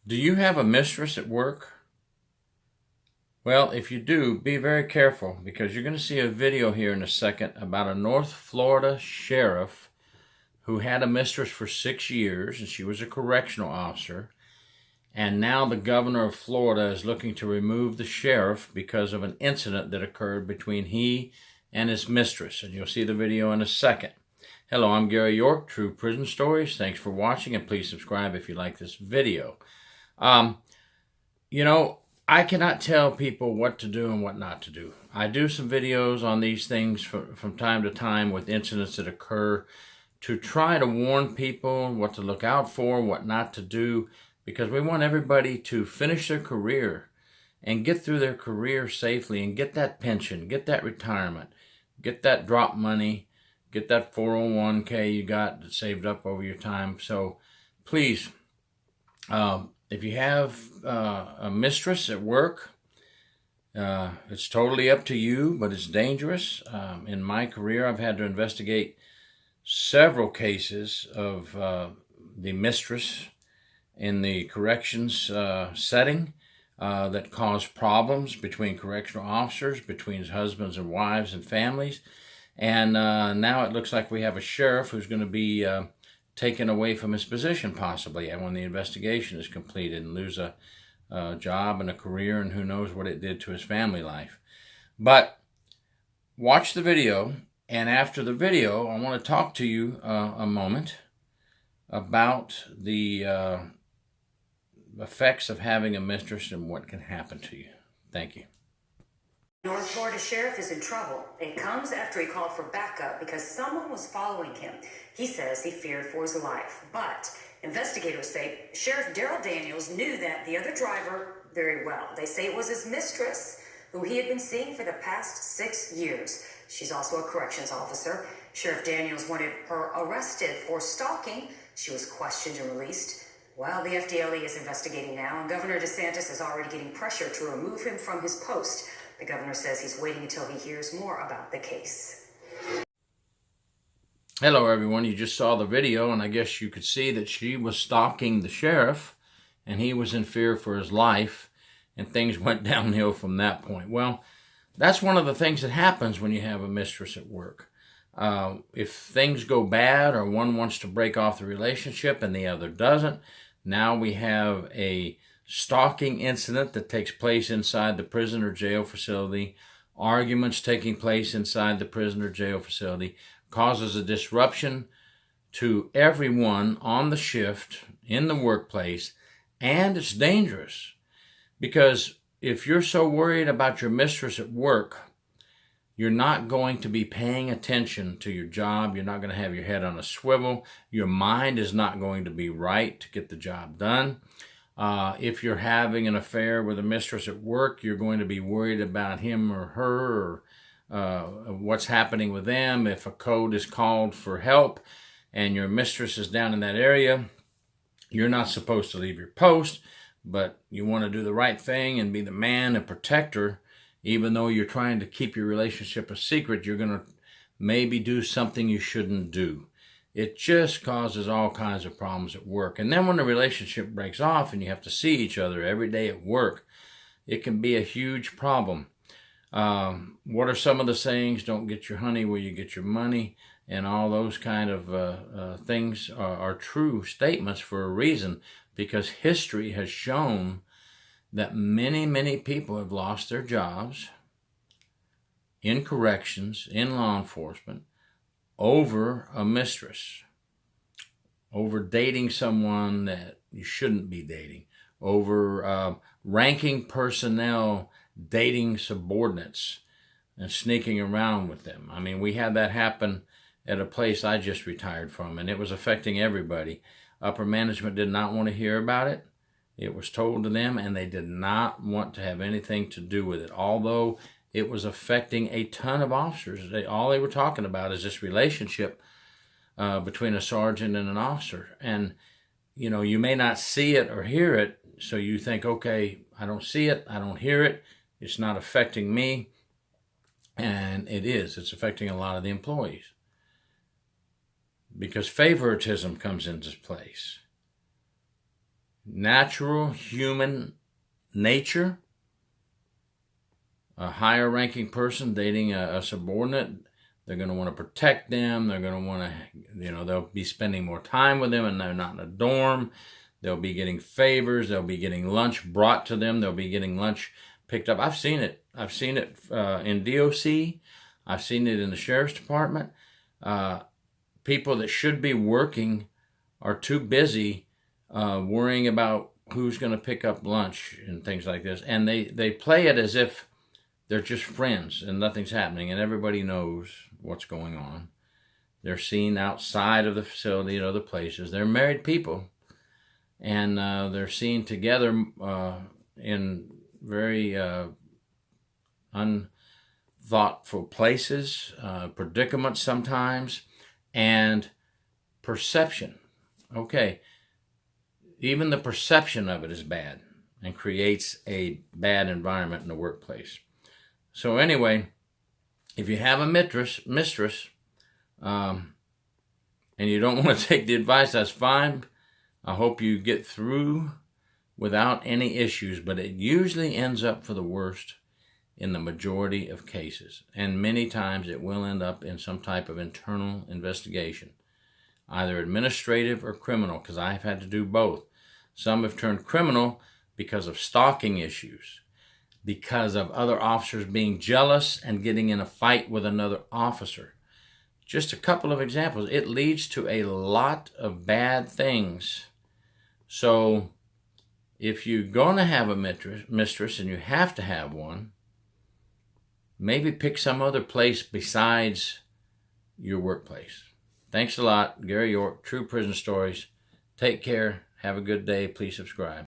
Do you have a mistress at work? Well, if you do, be very careful because you're going to see a video here in a second about a North Florida sheriff who had a mistress for 6 years, and she was a correctional officer. And now the governor of Florida is looking to remove the sheriff because of an incident that occurred between he and his mistress. And you'll see the video in a second. Hello, I'm Gary York, True Prison Stories. Thanks for watching, and please subscribe if you like this video. Um, I cannot tell people what to do and what not to do. I do some videos on these things from time to time with incidents that occur to try to warn people what to look out for, what not to do, because we want everybody to finish their career and get through their career safely and get that pension, get that retirement, get that drop money, get that 401k you got saved up over your time. So please, if you have a mistress at work, it's totally up to you, but it's dangerous. In my career, I've had to investigate several cases of the mistress in the corrections setting that cause problems between correctional officers, between husbands and wives and families. And now it looks like we have a sheriff who's going to be taken away from his position possibly and when the investigation is completed, and lose a job and a career, and who knows what it did to his family life. But watch the video, and after the video I want to talk to you a moment about the effects of having a mistress and what can happen to you. Thank you. North Florida sheriff is in trouble. It comes after he called for backup because someone was following him. He says he feared for his life. But investigators say Sheriff Daryl Daniels knew that the other driver very well. They say it was his mistress, who he had been seeing for the past 6 years. She's also a corrections officer. Sheriff Daniels wanted her arrested for stalking. She was questioned and released. Well, the FDLE is investigating now, and Governor DeSantis is already getting pressure to remove him from his post. The governor says he's waiting until he hears more about the case. Hello, everyone. You just saw the video, and I guess you could see that she was stalking the sheriff, and he was in fear for his life, and things went downhill from that point. Well, that's one of the things that happens when you have a mistress at work. If things go bad or one wants to break off the relationship and the other doesn't, now we have a stalking incident that takes place inside the prison or jail facility, arguments taking place inside the prison or jail facility, causes a disruption to everyone on the shift in the workplace, and it's dangerous because if you're so worried about your mistress at work, you're not going to be paying attention to your job. You're not going to have your head on a swivel. Your mind is not going to be right to get the job done. If you're having an affair with a mistress at work, you're going to be worried about him or her, or what's happening with them. If a code is called for help and your mistress is down in that area, you're not supposed to leave your post, but you want to do the right thing and be the man and protect her. Even though you're trying to keep your relationship a secret, you're going to maybe do something you shouldn't do. It just causes all kinds of problems at work. And then when the relationship breaks off and you have to see each other every day at work, it can be a huge problem. What are some of the sayings? Don't get your honey where you get your money, and all those kind of things are true statements for a reason, because history has shown that many, many people have lost their jobs in corrections, in law enforcement, over a mistress, over dating someone that you shouldn't be dating, over ranking personnel dating subordinates and sneaking around with them. I mean, we had that happen at a place I just retired from, and it was affecting everybody. Upper management did not want to hear about it. It was told to them, and they did not want to have anything to do with it, although it was affecting a ton of officers. All they were talking about is this relationship between a sergeant and an officer. And, you may not see it or hear it, so you think, okay, I don't see it, I don't hear it, it's not affecting me. And it is. It's affecting a lot of the employees, because favoritism comes into place. natural human nature. A higher ranking person dating a subordinate, they're going to want to protect them. They're going to want to, they'll be spending more time with them, and they're not in a dorm. They'll be getting favors. They'll be getting lunch brought to them. They'll be getting lunch picked up. I've seen it. I've seen it in DOC. I've seen it in the sheriff's department. People that should be working are too busy worrying about who's going to pick up lunch and things like this. And they play it as if they're just friends and nothing's happening and everybody knows what's going on. They're seen outside of the facility at other places. They're married people, and they're seen together in very unthoughtful places, predicaments sometimes, and perception. Okay, even the perception of it is bad and creates a bad environment in the workplace. So anyway, if you have a mistress, and you don't want to take the advice, that's fine. I hope you get through without any issues, but it usually ends up for the worst in the majority of cases. And many times it will end up in some type of internal investigation, either administrative or criminal, because I've had to do both. Some have turned criminal because of stalking issues, because of other officers being jealous and getting in a fight with another officer. Just a couple of examples. It leads to a lot of bad things. So if you're going to have a mistress, and you have to have one, maybe pick some other place besides your workplace. Thanks a lot. Gary York, True Prison Stories. Take care. Have a good day. Please subscribe.